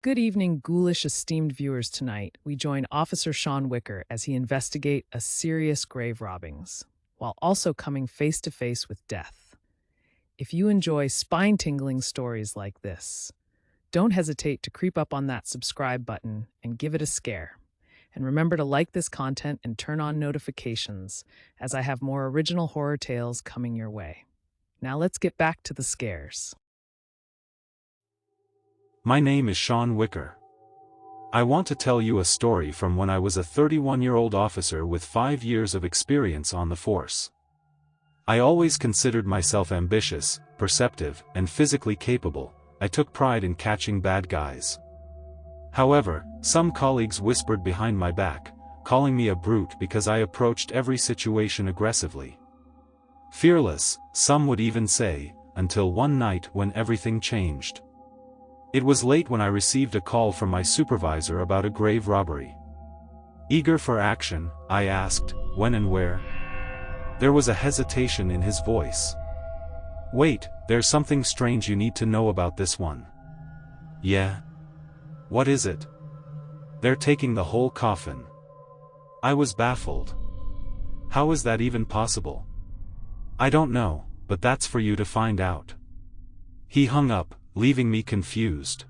Good evening, ghoulish esteemed viewers. Tonight, we join Officer Sean Wicker as he investigate a serious grave robbings, while also coming face to face with death. If you enjoy spine-tingling stories like this, don't hesitate to creep up on that subscribe button and give it a scare. And remember to like this content and turn on notifications, as I have more original horror tales coming your way. Now let's get back to the scares. My name is Sean Wicker. I want to tell you a story from when I was a 31-year-old officer with 5 years of experience on the force. I always considered myself ambitious, perceptive, and physically capable. I took pride in catching bad guys. However, some colleagues whispered behind my back, calling me a brute because I approached every situation aggressively. Fearless, some would even say, until one night when everything changed. It was late when I received a call from my supervisor about a grave robbery. Eager for action, I asked, when and where? There was a hesitation in his voice. Wait, there's something strange you need to know about this one. Yeah? What is it? They're taking the whole coffin. I was baffled. How is that even possible? I don't know, but that's for you to find out. He hung up, leaving me confused.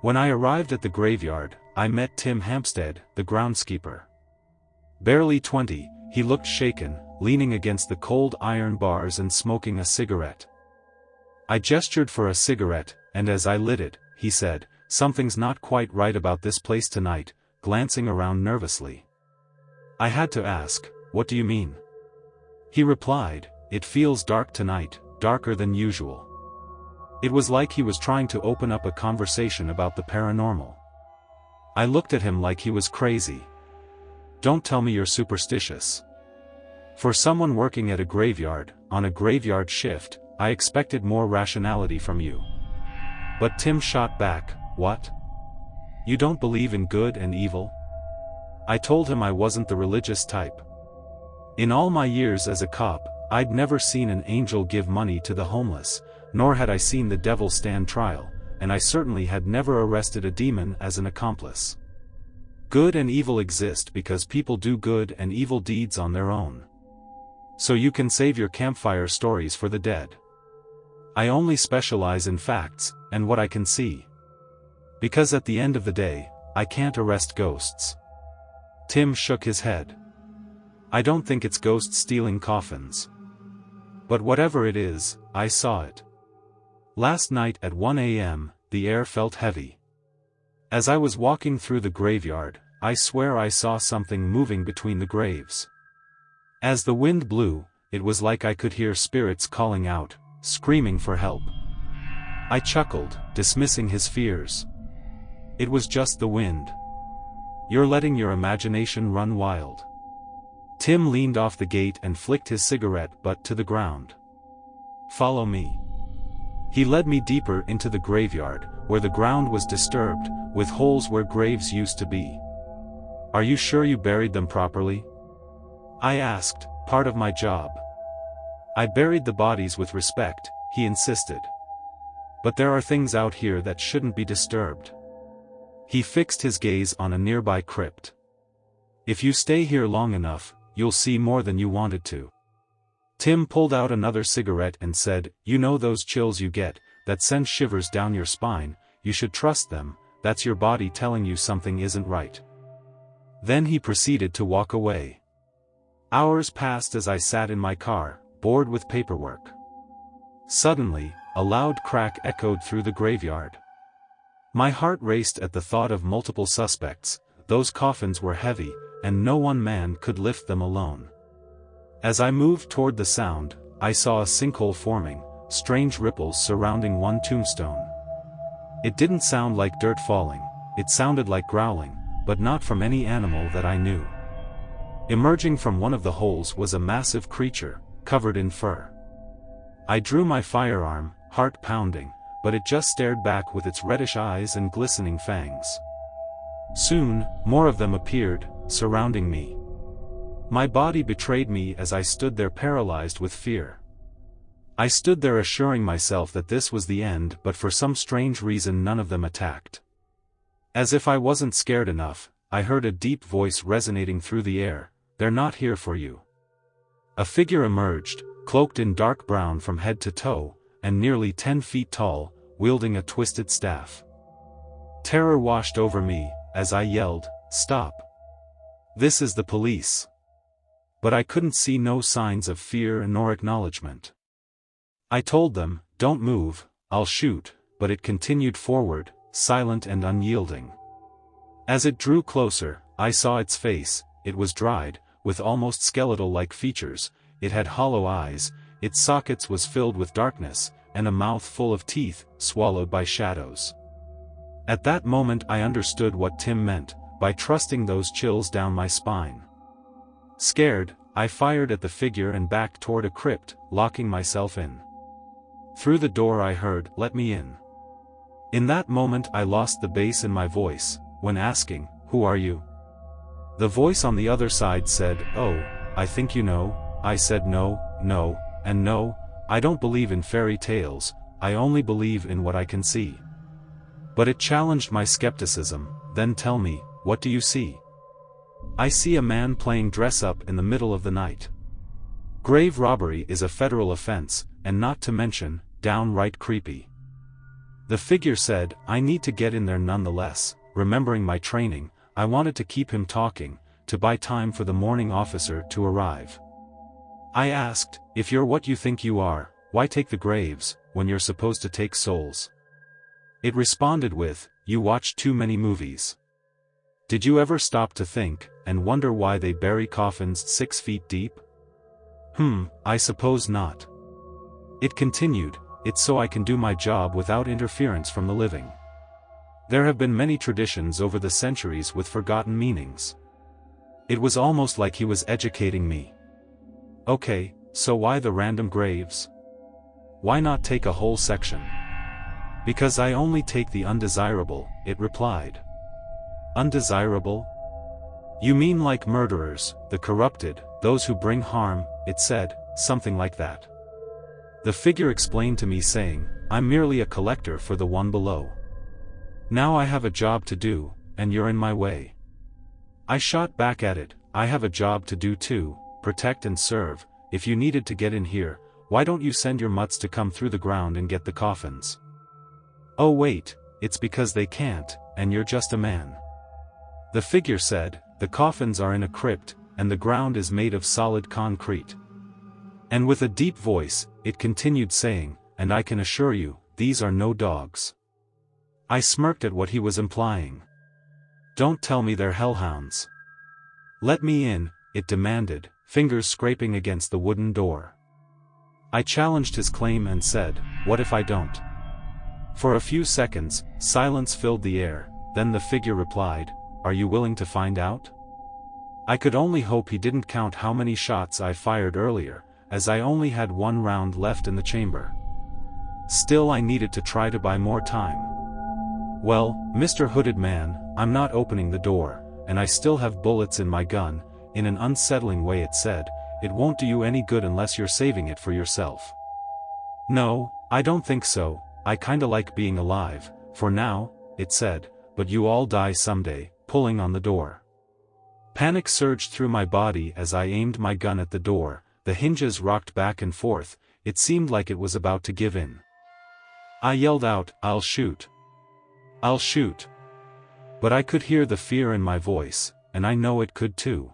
When I arrived at the graveyard, I met Tim Hampstead, the groundskeeper. Barely 20, he looked shaken, leaning against the cold iron bars and smoking a cigarette. I gestured for a cigarette, and as I lit it, he said, "Something's not quite right about this place tonight," glancing around nervously. I had to ask, "What do you mean?" He replied, "It feels dark tonight, darker than usual." It was like he was trying to open up a conversation about the paranormal. I looked at him like he was crazy. Don't tell me you're superstitious. For someone working at a graveyard, on a graveyard shift, I expected more rationality from you. But Tim shot back, "What? You don't believe in good and evil?" I told him I wasn't the religious type. In all my years as a cop, I'd never seen an angel give money to the homeless, nor had I seen the devil stand trial, and I certainly had never arrested a demon as an accomplice. Good and evil exist because people do good and evil deeds on their own. So you can save your campfire stories for the dead. I only specialize in facts, and what I can see. Because at the end of the day, I can't arrest ghosts. Tim shook his head. I don't think it's ghosts stealing coffins. But whatever it is, I saw it. Last night at 1 a.m., the air felt heavy. As I was walking through the graveyard, I swear I saw something moving between the graves. As the wind blew, it was like I could hear spirits calling out, screaming for help. I chuckled, dismissing his fears. It was just the wind. You're letting your imagination run wild. Tim leaned off the gate and flicked his cigarette butt to the ground. Follow me. He led me deeper into the graveyard, where the ground was disturbed, with holes where graves used to be. Are you sure you buried them properly? I asked, part of my job. I buried the bodies with respect, he insisted. But there are things out here that shouldn't be disturbed. He fixed his gaze on a nearby crypt. If you stay here long enough, you'll see more than you wanted to. Tim pulled out another cigarette and said, "You know those chills you get, that send shivers down your spine, you should trust them, that's your body telling you something isn't right." Then he proceeded to walk away. Hours passed as I sat in my car, bored with paperwork. Suddenly, a loud crack echoed through the graveyard. My heart raced at the thought of multiple suspects. Those coffins were heavy, and no one man could lift them alone. As I moved toward the sound, I saw a sinkhole forming, strange ripples surrounding one tombstone. It didn't sound like dirt falling, it sounded like growling, but not from any animal that I knew. Emerging from one of the holes was a massive creature, covered in fur. I drew my firearm, heart pounding, but it just stared back with its reddish eyes and glistening fangs. Soon, more of them appeared, surrounding me. My body betrayed me as I stood there paralyzed with fear. I stood there assuring myself that this was the end, but for some strange reason none of them attacked. As if I wasn't scared enough, I heard a deep voice resonating through the air, "They're not here for you." A figure emerged, cloaked in dark brown from head to toe, and nearly 10 feet tall, wielding a twisted staff. Terror washed over me, as I yelled, "Stop! This is the police!" But I couldn't see no signs of fear nor acknowledgement. I told them, "Don't move, I'll shoot," but it continued forward, silent and unyielding. As it drew closer, I saw its face. It was dried, with almost skeletal-like features, it had hollow eyes, its sockets was filled with darkness, and a mouth full of teeth, swallowed by shadows. At that moment I understood what Tim meant, by trusting those chills down my spine. Scared, I fired at the figure and backed toward a crypt, locking myself in. Through the door I heard, "Let me in." In that moment I lost the bass in my voice, when asking, "Who are you?" The voice on the other side said, "Oh, I think you know." I said no, no, and no, I don't believe in fairy tales, I only believe in what I can see. But it challenged my skepticism. "Then tell me, what do you see?" "I see a man playing dress-up in the middle of the night. Grave robbery is a federal offense, and not to mention, downright creepy." The figure said, "I need to get in there nonetheless." Remembering my training, I wanted to keep him talking, to buy time for the morning officer to arrive. I asked, "If you're what you think you are, why take the graves, when you're supposed to take souls?" It responded with, "You watch too many movies. Did you ever stop to think, and wonder why they bury coffins 6 feet deep?" I suppose not." It continued, "It's so I can do my job without interference from the living. There have been many traditions over the centuries with forgotten meanings." It was almost like he was educating me. "Okay, so why the random graves? Why not take a whole section?" "Because I only take the undesirable," it replied. "Undesirable? You mean like murderers, the corrupted, those who bring harm," it said, something like that. The figure explained to me saying, "I'm merely a collector for the one below. Now I have a job to do, and you're in my way." I shot back at it, "I have a job to do too, protect and serve. If you needed to get in here, why don't you send your mutts to come through the ground and get the coffins?" "Oh wait, it's because they can't, and you're just a man." The figure said, "The coffins are in a crypt, and the ground is made of solid concrete." And with a deep voice, it continued saying, "And I can assure you, these are no dogs." I smirked at what he was implying. "Don't tell me they're hellhounds." "Let me in," it demanded, fingers scraping against the wooden door. I challenged his claim and said, "What if I don't?" For a few seconds, silence filled the air, then the figure replied, "Are you willing to find out?" I could only hope he didn't count how many shots I fired earlier, as I only had one round left in the chamber. Still I needed to try to buy more time. "Well, Mr. Hooded Man, I'm not opening the door, and I still have bullets in my gun." In an unsettling way it said, "It won't do you any good unless you're saving it for yourself." "No, I don't think so, I kinda like being alive, for now," it said, "but you all die someday," pulling on the door. Panic surged through my body as I aimed my gun at the door, the hinges rocked back and forth, it seemed like it was about to give in. I yelled out, "I'll shoot. I'll shoot." But I could hear the fear in my voice, and I know it could too.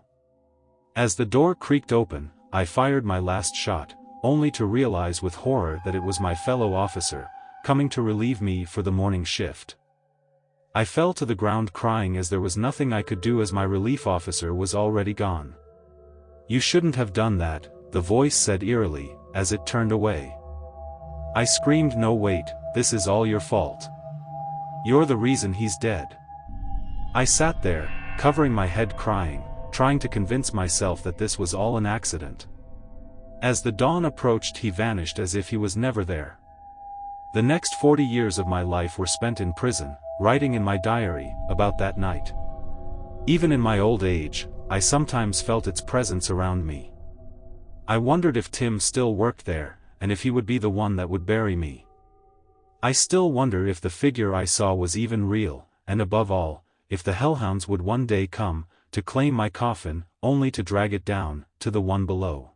As the door creaked open, I fired my last shot, only to realize with horror that it was my fellow officer, coming to relieve me for the morning shift. I fell to the ground crying as there was nothing I could do as my relief officer was already gone. "You shouldn't have done that," the voice said eerily, as it turned away. I screamed, "No wait, this is all your fault. You're the reason he's dead." I sat there, covering my head crying, trying to convince myself that this was all an accident. As the dawn approached he vanished as if he was never there. The next 40 years of my life were spent in prison, writing in my diary about that night. Even in my old age, I sometimes felt its presence around me. I wondered if Tim still worked there, and if he would be the one that would bury me. I still wonder if the figure I saw was even real, and above all, if the hellhounds would one day come, to claim my coffin, only to drag it down, to the one below.